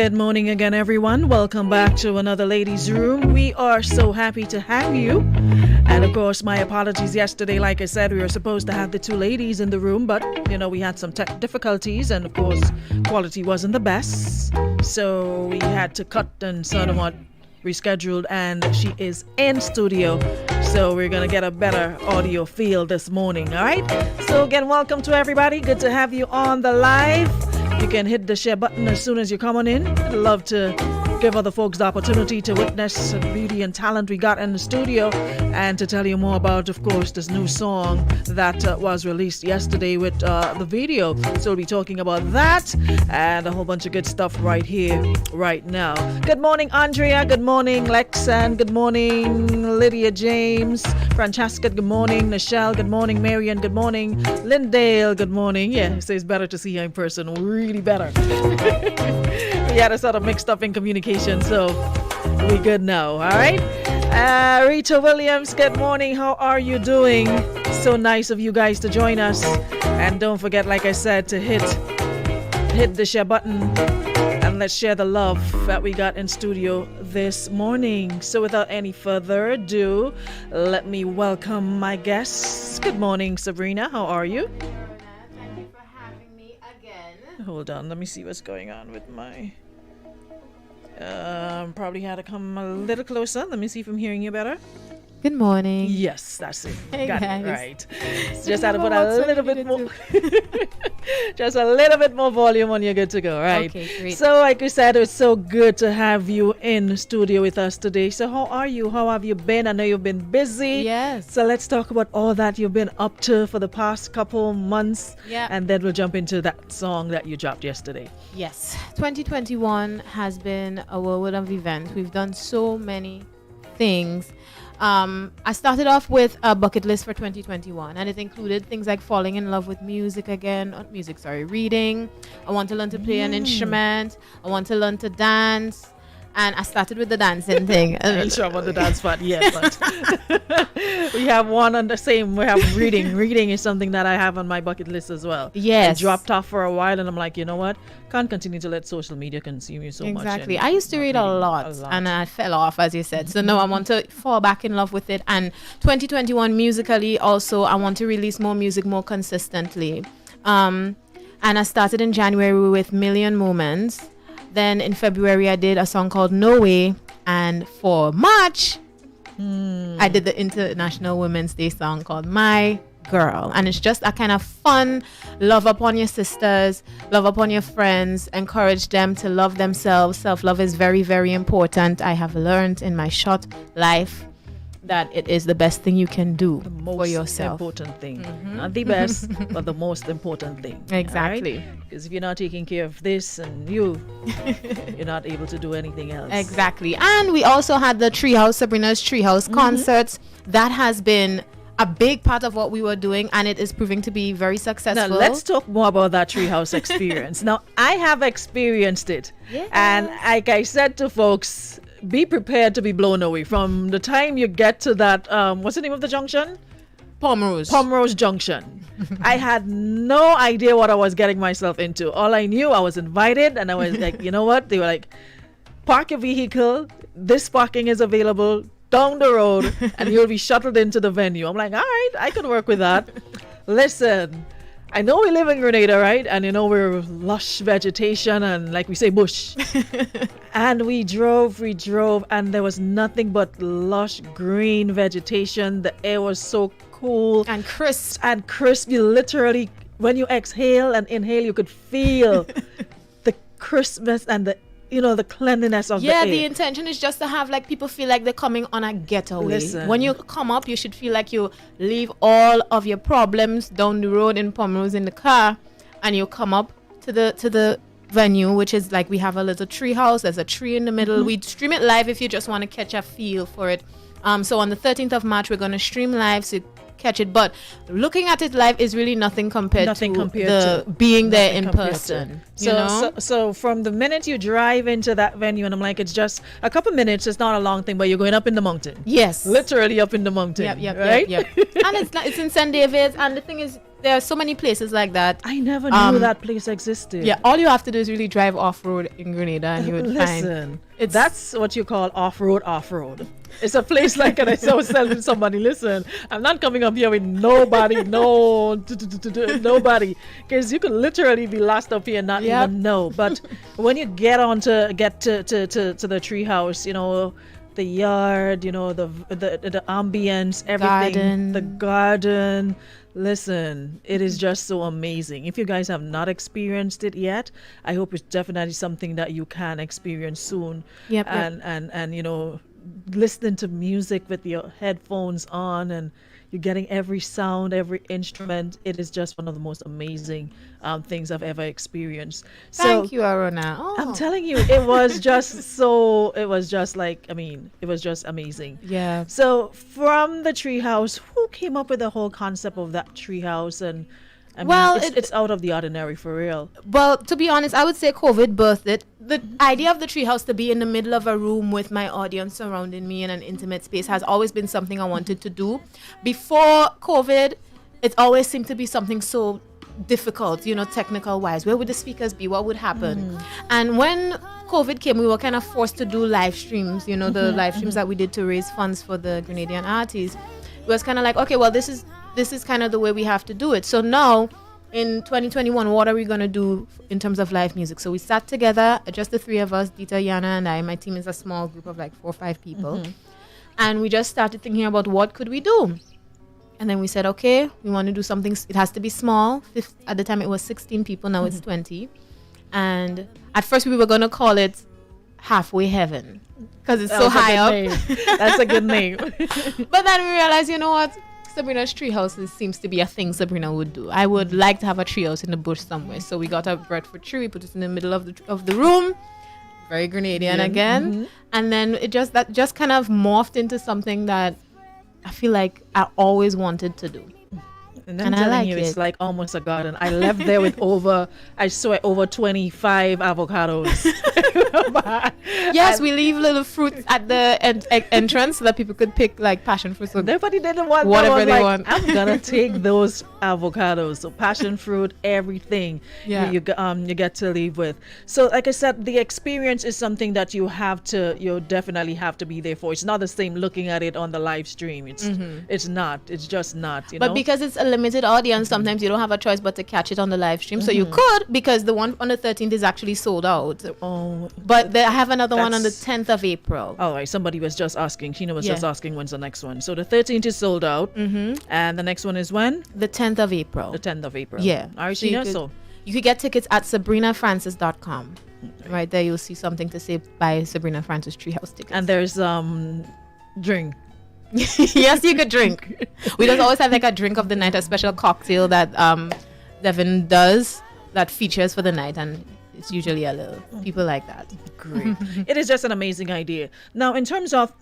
Good morning again, everyone. Welcome back to another Ladies' Room. We are so happy to have you. And of course, my apologies yesterday. Like I said, we were supposed to have the two ladies in the room, but we had some tech difficulties, and of course, quality wasn't the best. So we had to cut and somewhat rescheduled, and she is in studio. So we're going to get a better audio feel this morning, all right? So again, welcome to everybody. Good to have you on the live. You can hit the share button as soon as you're coming in. I'd love to give other folks the opportunity to witness the beauty and talent we got in the studio, and to tell you more about, of course, this new song that was released yesterday with the video. So we'll be talking about that and a whole bunch of good stuff right here, right now. Good morning, Andrea. Good morning, Lexan. Good morning, Lydia James. Francesca, good morning. Nichelle, good morning. Marian, good morning. Lindale, good morning. Yeah, so it's better to see her in person. Really better. We had a sort of mixed up in communication, so we good now. All right. Rita Williams, good morning. How are you doing? So nice of you guys to join us. And don't forget, like I said, to hit the share button, and let's share the love that we got in studio this morning. So without any further ado, let me welcome my guests. Good morning, Sabrina. How are you? Thank you for having me again. Hold on, let me see what's going on with my... probably had to come a little closer. Let me see if I'm hearing you better. Good morning. Yes, that's it. Hey, got guys. it right. Just had to put a little bit more just a little bit more volume on. You're good to go. Right. Okay, great. So like we said, it's so good to have you in studio with us today. So how are you? How have you been? I know you've been busy. Yes. So let's talk about all that you've been up to for the past couple months. Yeah. And then we'll jump into that song that you dropped yesterday. Yes. 2021 has been a whirlwind of events. We've done so many things. I started off with a bucket list for 2021, and it included things like falling in love with reading. I want to learn to play an instrument. I want to learn to dance. And I started with the dancing thing. I ain't sure about the dance part yet, but we have one on the same. We have reading. Reading is something that I have on my bucket list as well. Yes. I dropped off for a while, and I'm like, you know what? Can't continue to let social media consume you so much. Exactly. I used to read a lot, and I fell off, as you said. So now I want to fall back in love with it. And 2021 musically also, I want to release more music more consistently. And I started in January with Million Moments. Then in February, I did a song called No Way. And for March, I did the International Women's Day song called My Girl. And it's just a kind of fun, love upon your sisters, love upon your friends, encourage them to love themselves. Self-love is very, very important. I have learned in my short life that it is the best thing you can do for yourself. The most important thing. Not the best, but the most important thing. Exactly. Because if you're not taking care of this and you're not able to do anything else. Exactly. And we also had the Sabrina's Treehouse concerts. That has been a big part of what we were doing, and it is proving to be very successful. Now, let's talk more about that Treehouse experience. Now, I have experienced it. Yes. And like I said to folks, be prepared to be blown away from the time you get to that, what's the name of the junction? Pomrose Junction. I had no idea what I was getting myself into. All I knew, I was invited, and I was like, you know what? They were like, park your vehicle. This parking is available down the road, and you'll be shuttled into the venue. I'm like, all right, I can work with that. Listen, I know we live in Grenada, right? And we're lush vegetation and, like we say, bush. And we drove, and there was nothing but lush green vegetation. The air was so cool and crisp. You literally, when you exhale and inhale, you could feel the crispness and the cleanliness of the air. Yeah, the intention is just to have people feel like they're coming on a getaway. Listen. When you come up, you should feel like you leave all of your problems down the road in Pomrose in the car, and you come up to the venue, which is we have a little tree house. There's a tree in the middle. We stream it live if you just want to catch a feel for it. So on the 13th of March, we're going to stream live, so catch it, but looking at it live is really nothing compared to being there in person. So from the minute you drive into that venue, and I'm like, it's just a couple minutes, it's not a long thing, but you're going up in the mountain. Yes, literally up in the mountain. Yep, right? Yep. And it's in St. David's, and the thing is, there are so many places like that. I never knew that place existed. Yeah, all you have to do is really drive off-road in Grenada and you would Listen, that's what you call off-road. It's a place like, and I was telling somebody, listen, I'm not coming up here with nobody, nobody, because you could literally be lost up here and not even know. But when you get to the treehouse, you know, the yard, you know, the ambience, everything, the garden. Listen, it is just so amazing. If you guys have not experienced it yet, I hope it's definitely something that you can experience soon. Yep. And you know, listening to music with your headphones on, and you're getting every sound, every instrument. It is just one of the most amazing things I've ever experienced. Thank you, Arona. I'm telling you, it was just so, it was just like, I mean, it was just amazing. Yeah. So from the treehouse, who came up with the whole concept of that treehouse? And I mean, it's out of the ordinary for real. Well, to be honest, I would say COVID birthed it. The idea of the treehouse to be in the middle of a room with my audience surrounding me in an intimate space has always been something I wanted to do. Before COVID, it always seemed to be something so difficult, you know, technical wise. Where would the speakers be? What would happen? And when COVID came, we were kind of forced to do live streams, you know, the live streams that we did to raise funds for the Grenadian artists. It was kind of like, okay, well, this is kind of the way we have to do it. So now in 2021, what are we going to do in terms of live music? So we sat together, just the three of us, Dita, Yana, and I. My team is a small group of like 4 or 5 people. And we just started thinking about what could we do. And then we said, okay, we want to do something. It has to be small. At the time, it was 16 people. Now it's 20. And at first, we were going to call it Halfway Heaven because it's so high up. That's a good name. But then we realized, you know what? Sabrina's treehouse seems to be a thing Sabrina would do. I would like to have a treehouse in the bush somewhere. So we got a Bradford tree, we put it in the middle of the room. Very Grenadian again. And then it just kind of morphed into something that I feel like I always wanted to do. And I'm telling you, it's like almost a garden. I left there with over 25 avocados. Yes, we leave little fruits at the entrance so that people could pick like passion fruits. Nobody didn't want whatever they want. I'm gonna take those avocados, so passion fruit, everything. You get to leave with. So, like I said, the experience is something that you definitely have to be there for. It's not the same looking at it on the live stream. It's not. It's just not. But because it's a limited audience, sometimes you don't have a choice but to catch it on the live stream. So you could, because the one on the 13th is actually sold out. But I have another one on the 10th of April. All right, somebody was just asking. Sheena was just asking when's the next one. So the 13th is sold out. And the next one is when? The 10th of April. The 10th of April. Yeah. All right, Sheena, you could get tickets at sabrinafrancis.com. Right there, you'll see something to say by Sabrina Francis Treehouse tickets. And there's drink. Yes, you could drink. We just always have like a drink of the night, a special cocktail that Devin does that features for the night, and it's usually a little people like that. Great. It is just an amazing idea. Now, in terms of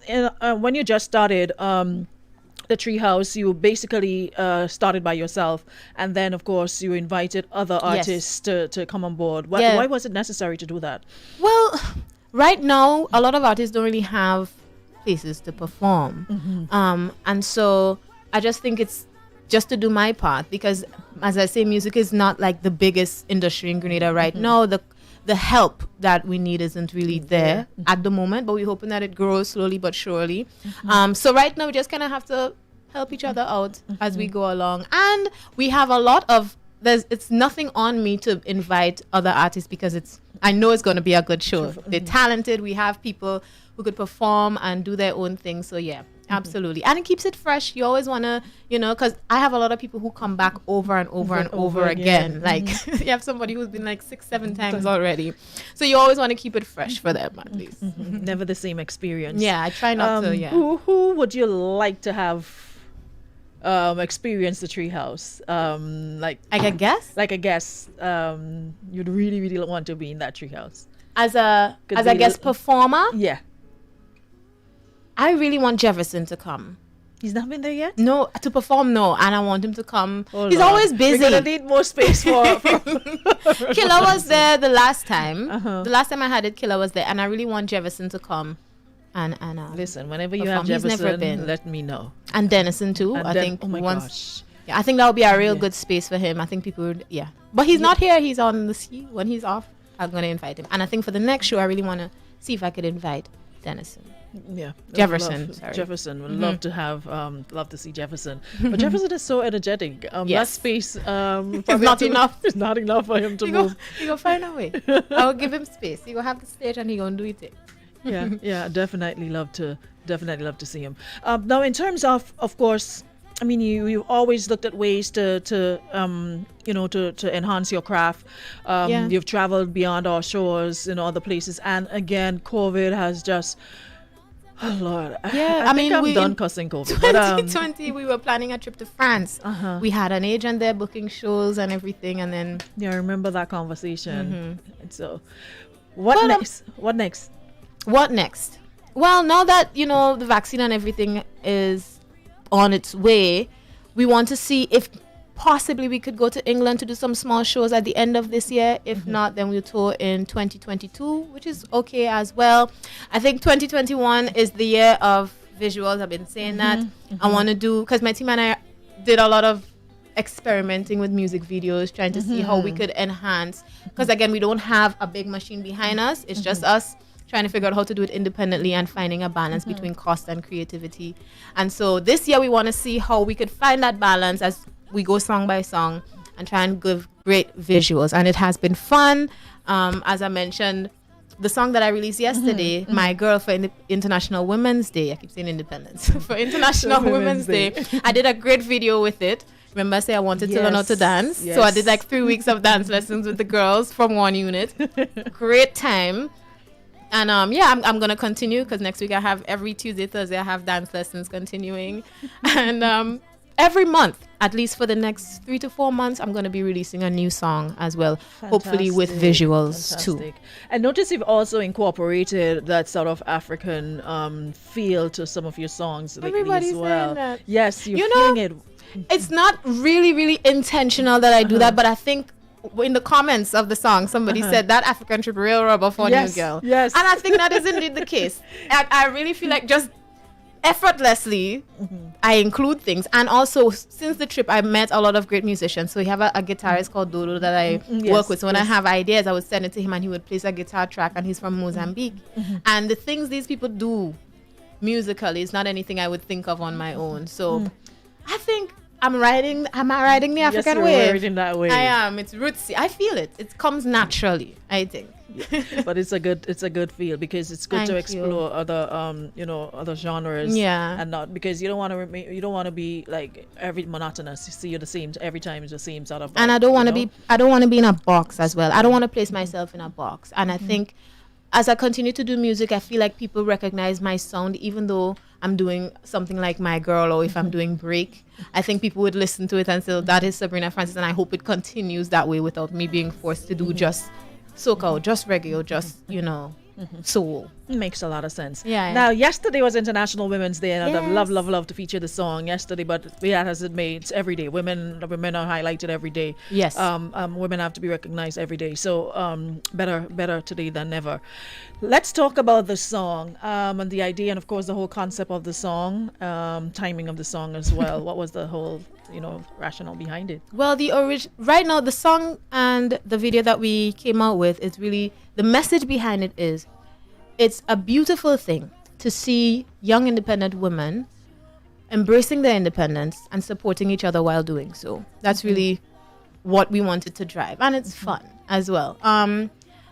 when you just started the treehouse, you basically started by yourself, and then of course you invited other artists to come on board. Why was it necessary to do that? Well, right now a lot of artists don't really have places to perform, and so I just think it's just to do my part, because as I say, music is not like the biggest industry in Grenada right now. The help that we need isn't really there at the moment, but we're hoping that it grows slowly but surely. So right now we just kind of have to help each other out as we go along, and we have a lot of it's nothing on me to invite other artists, because I know it's going to be a good show. They're talented. We have people who could perform and do their own thing. So yeah, absolutely. And it keeps it fresh. You always want to, because I have a lot of people who come back over and over and over again. Like you have somebody who's been like 6-7 times already. So you always want to keep it fresh for them at least. Never the same experience. Yeah, I try not to, yeah. Who would you like to have experience the treehouse? Like a guest? Like a guest. You'd really, really want to be in that treehouse. As a guest performer? Yeah. I really want Jefferson to come. He's not been there yet? No, to perform, no. And I want him to come. He's always busy. We're going to need more space for Killer was there the last time. The last time I had it, Killer was there. And I really want Jefferson to come. And listen, whenever you have Jefferson, let me know. And Denison too. I think gosh. Yeah, I think that would be a real good space for him. I think people would, but he's not here. He's on the sea. When he's off, I'm going to invite him. And I think for the next show, I really want to see if I could invite Denison. Yeah, Jefferson. Jefferson would love to have, love to see Jefferson. But Jefferson is so energetic. That space it's not enough. It's not enough for him to move. He go find a way. I'll give him space. He go have the stage and he gonna do it. Yeah, definitely love to see him. Now, in terms of course, I mean, you always looked at ways to enhance your craft. You've traveled beyond our shores in other places, and again, COVID has just. Oh Lord! I think I'm done cussing COVID. 2020, we were planning a trip to France. We had an agent there booking shows and everything, and then I remember that conversation. And so, what next? What next? Well, now that the vaccine and everything is on its way, we want to see if possibly we could go to England to do some small shows at the end of this year. If not, then we'll tour in 2022, which is okay as well. I think 2021 is the year of visuals. I've been saying that. I want to do, because my team and I did a lot of experimenting with music videos, trying to see how we could enhance, because again, we don't have a big machine behind us. It's just us trying to figure out how to do it independently and finding a balance between cost and creativity. And so this year we want to see how we could find that balance as we go song by song and try and give great visuals. And it has been fun. As I mentioned, the song that I released yesterday, My Girl, for International Women's Day. I keep saying Independence. For International Women's Day. I did a great video with it. Remember I said I wanted to learn how to dance? Yes. So I did like 3 weeks of dance lessons with the girls from one unit. Great time. And I'm going to continue, because next week I have every Tuesday, Thursday, I have dance lessons continuing. And every month, at least for the next 3 to 4 months, I'm going to be releasing a new song as well. Fantastic. Hopefully with visuals too. And notice you've also incorporated that sort of African feel to some of your songs lately as well. That. Yes, you're feeling it. It's not really, really intentional that I do that, but I think in the comments of the song, somebody said that African trip real rubber for New Girl. Yes. And I think that is indeed the case. I really feel like just effortlessly I include things. And also, since the trip, I met a lot of great musicians. So we have a guitarist called Dodo that I work with. So when I have ideas, I would send it to him and he would place a guitar track, and he's from Mozambique. And the things these people do musically is not anything I would think of on my own. So I think am I riding the African wave? Yes, riding that wave. I am. It's rootsy. I feel it. It comes naturally, I think. But it's a good feel, because it's good to explore other other genres. Yeah. And not, because you don't want to be like every monotonous. You see the same every time, it's the same sort of. And I don't want to be in a box as well. I don't want to place myself in a box. And I think as I continue to do music, I feel like people recognize my sound, even though I'm doing something like My Girl, or if I'm doing Break. I think people would listen to it and say, that is Sabrina Francis, and I hope it continues that way without me being forced to do just soca, or just reggae, or just, soul. It makes a lot of sense. Yeah. Now, yesterday was International Women's Day, and I'd love to feature the song yesterday, but as it made, it's every day. Women are highlighted every day. Yes. Women have to be recognized every day. So better today than never. Let's talk about the song and the idea, and of course the whole concept of the song, timing of the song as well. What was the whole rationale behind it? Well, right now the song and the video that we came out with is really, the message behind it is, it's a beautiful thing to see young independent women embracing their independence and supporting each other while doing so. That's really what we wanted to drive, and it's fun as well.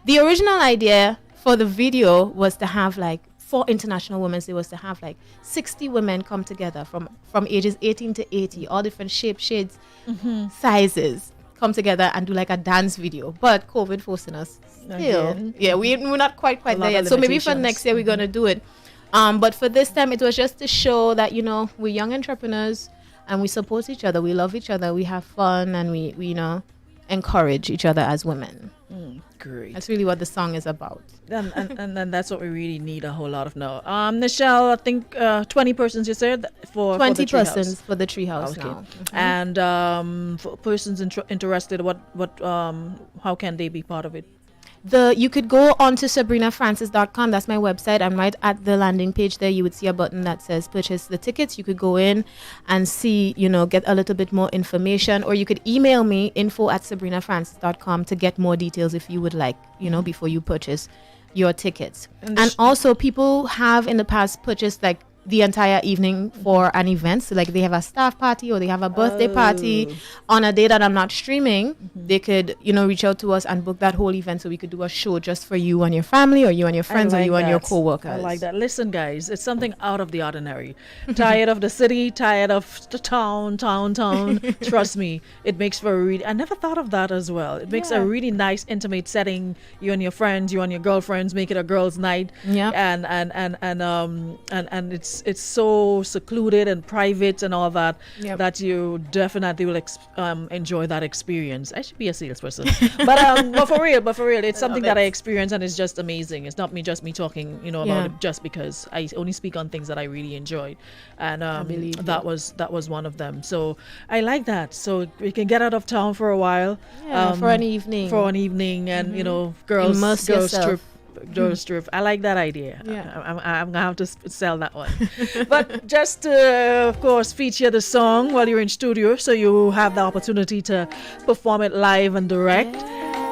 The original idea for the video was to have for International Women's Day, was to have 60 women come together from ages 18 to 80, all different shapes, shades, sizes, come together and do a dance video. But COVID forcing us still. Yeah, we're not quite there yet. So maybe for next year we're going to do it. But for this time, it was just to show that, we're young entrepreneurs and we support each other. We love each other. We have fun, and we encourage each other as women. Great. That's really what the song is about. And then that's what we really need a whole lot of now. Nichelle, I think 20 persons you said for 20 for the persons for the treehouse now. And for persons interested, what how can they be part of it? You could go on to sabrinafrancis.com. That's my website. And right at the landing page there, you would see a button that says purchase the tickets. You could go in and see, get a little bit more information, or you could email me info@sabrinafrancis.com to get more details if you would like, before you purchase your tickets. And also, people have in the past purchased like the entire evening for an event. So like they have a staff party or they have a birthday party on a day that I'm not streaming. They could, reach out to us and book that whole event so we could do a show just for you and your family, or you and your friends, or you and your co-workers. I like that. Listen, guys, it's something out of the ordinary. Tired of the city, tired of the town. Trust me, it makes for a really, I never thought of that as well. It makes a really nice, intimate setting. You and your friends, you and your girlfriends, make it a girls' night. Yeah. And it's so secluded and private and all that, that you definitely will enjoy that experience. I should be a salesperson, but for real, it's something that I experience, and it's just amazing. It's not just me talking, about it just because I only speak on things that I really enjoyed, and that was one of them. So I like that. So we can get out of town for a while, for an evening, and girls trip. I like that idea. I'm gonna have to sell that one. But just to, of course, feature the song while you're in studio, so you have the opportunity to perform it live and direct,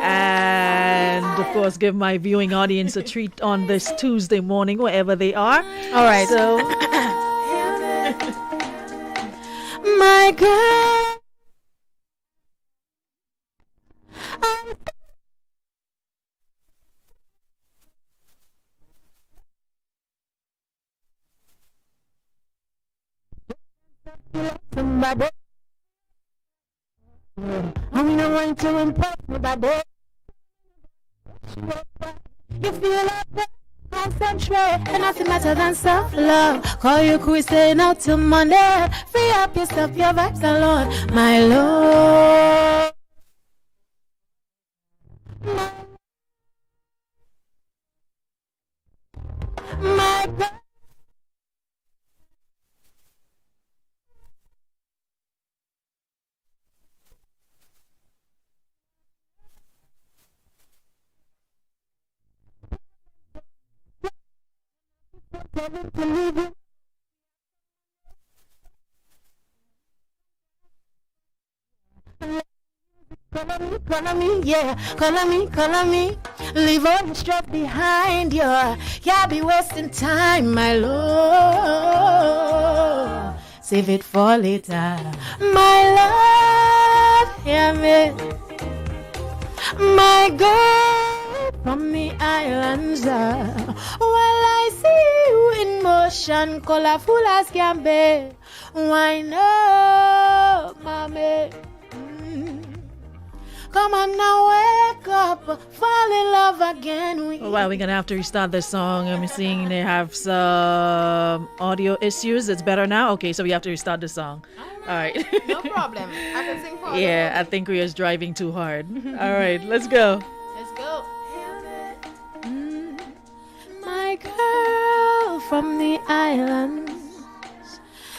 and of course give my viewing audience a treat on this Tuesday morning wherever they are. All right, so my girl, somebody, I'm not going to impress nobody. You feel like that, concentrate, and nothing better than self-love. Call your crew, staying out till Monday. Free up yourself, your vibes alone, my love. My God. Call on me. Leave all the stress behind you. Can't be wasting time, my love. Save it for later, my love. Hear me, my girl from the islands. Well, I see you in motion, colorful as can be. Why not, mommy? Come on now, wake up, fall in love again. Well, we're gonna have to restart the song. I'm seeing they have some audio issues. It's better now? Okay, so we have to restart the song. All right. No problem. I can sing for you. Yeah, I think we are driving too hard. All right, let's go. Let's go. My girl from the islands,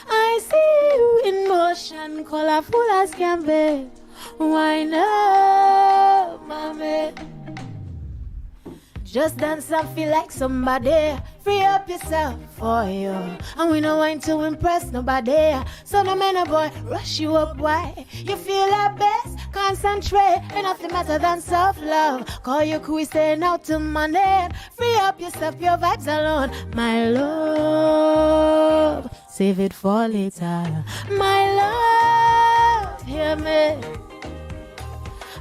I see you in motion, colorful as can be. Why not, mommy? Just dance and feel like somebody. Free up yourself for you. And we don't want to impress nobody. So no man or boy rush you up. Why? You feel like best. Concentrate. Ain't nothing better than self-love. Call your crew, staying out till Monday. Free up yourself, your vibes alone, my love. Save it for later, my love. Hear me,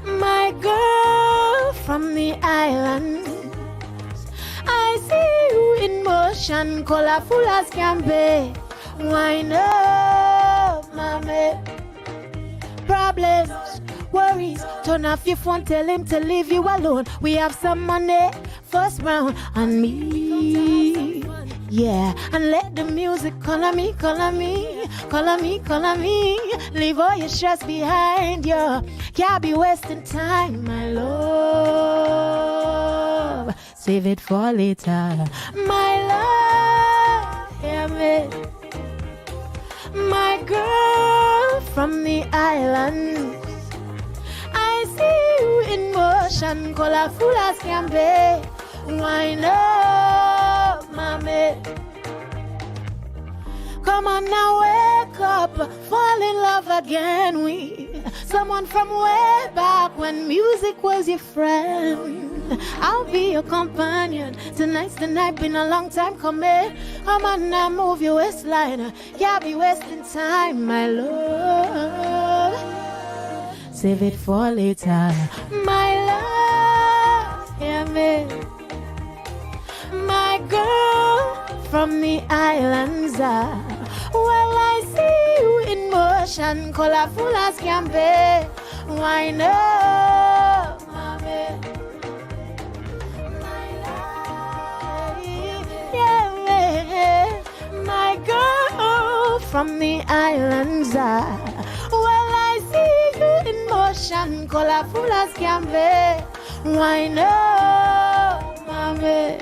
my girl from the islands. I see you in motion, colorful as can be. Wind up, mommy. Problems, worries, turn off your phone, tell him to leave you alone. We have some money, first round on me. Yeah, and let the music call on me, call on me, call on me, call on me. Leave all your stress behind you. Can't be wasting time, my love. Save it for later, my love. Hear me, my girl from the islands. I see you in motion. emotion, colorful as can be. Wind up, mommy. Come on now, wake up, fall in love again. We someone from way back when music was your friend. I'll be your companion. Tonight's the night, been a long time coming. Come on now, move your waistline. Can't be wasting time, my love. Save it for later, my love. Hear me, my girl from the islands are. Well, I see you in motion, colorful as can be. Wind up, mommy. My love, yeah, my girl from the islands are. Well, I see you in motion, colorful as can be. Wind up, mommy.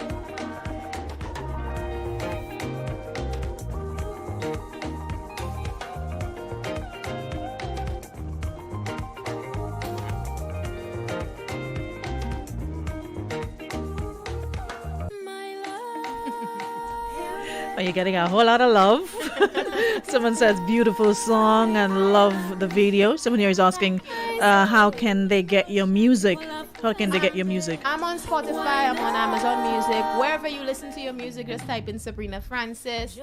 Are you getting a whole lot of love? Someone says beautiful song and love the video. Someone here is asking, how can they get your music? How can they get your music? I'm on Spotify, I'm on Amazon Music. Wherever you listen to your music, just type in Sabrina Francis.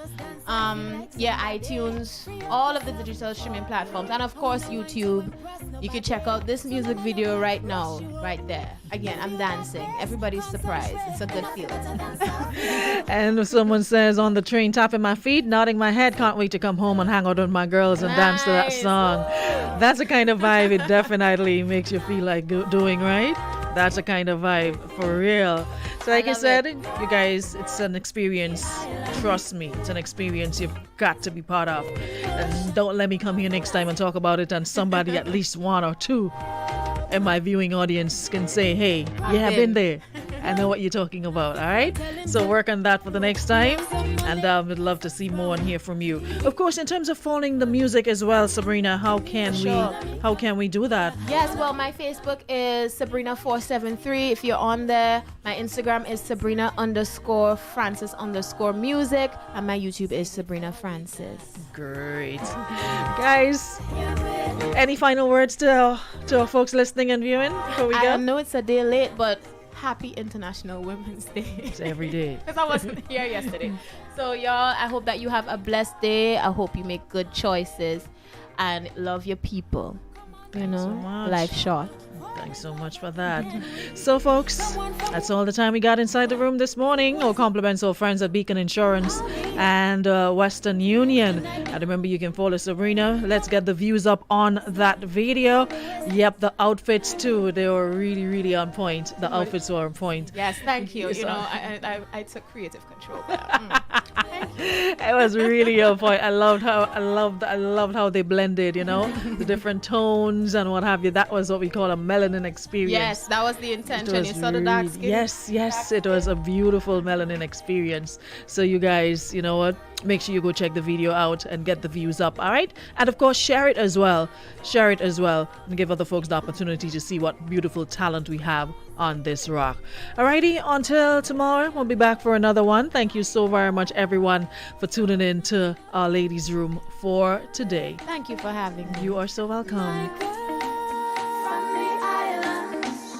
iTunes, all of the digital streaming platforms, and of course YouTube. You can check out this music video right now, right there. Again, I'm dancing. Everybody's surprised. It's a good feeling. And someone says, on the train, tapping my feet, nodding my head, can't wait to come home and hang out with my girls and dance to that song. That's the kind of vibe it definitely makes you feel like doing, right? That's the kind of vibe, for real. So like I said, you guys, it's an experience. Trust me, it's an experience you've got to be part of. And don't let me come here next time and talk about it and somebody, at least one or two in my viewing audience, can say, hey, you have been there. I know what you're talking about, all right? So work on that for the next time, and we'd love to see more and hear from you. Of course, in terms of following the music as well, Sabrina, how can we do that? Yes, well, my Facebook is Sabrina473. If you're on there, my Instagram is Sabrina_Francis_music, and my YouTube is Sabrina Francis. Great. Guys, any final words to our folks listening and viewing before we go? I know it's a day late, but happy International Women's Day. It's every day. Because I wasn't here yesterday. So, y'all, I hope that you have a blessed day. I hope you make good choices and love your people. Thanks so much. Life short. Thanks so much for that. So, folks, that's all the time we got inside the room this morning. All compliments of friends at Beacon Insurance and Western Union. And remember, you can follow Sabrina. Let's get the views up on that video. Yep, the outfits too. They were really, really on point. The outfits were on point. Yes, thank you. You know, I took creative control there. Thank you. It was really on point. I loved how they blended, you know, the different tones and what have you. That was what we call a melanin experience. Yes, that was the intention. You saw the dark skin. Yes, it was a beautiful melanin experience. So you guys, you know what? Make sure you go check the video out and get the views up, all right? And of course, share it as well. And give other folks the opportunity to see what beautiful talent we have on this rock. Alrighty, until tomorrow, we'll be back for another one. Thank you so very much, everyone, for tuning in to our ladies' room for today. Thank you for having me. You are so welcome.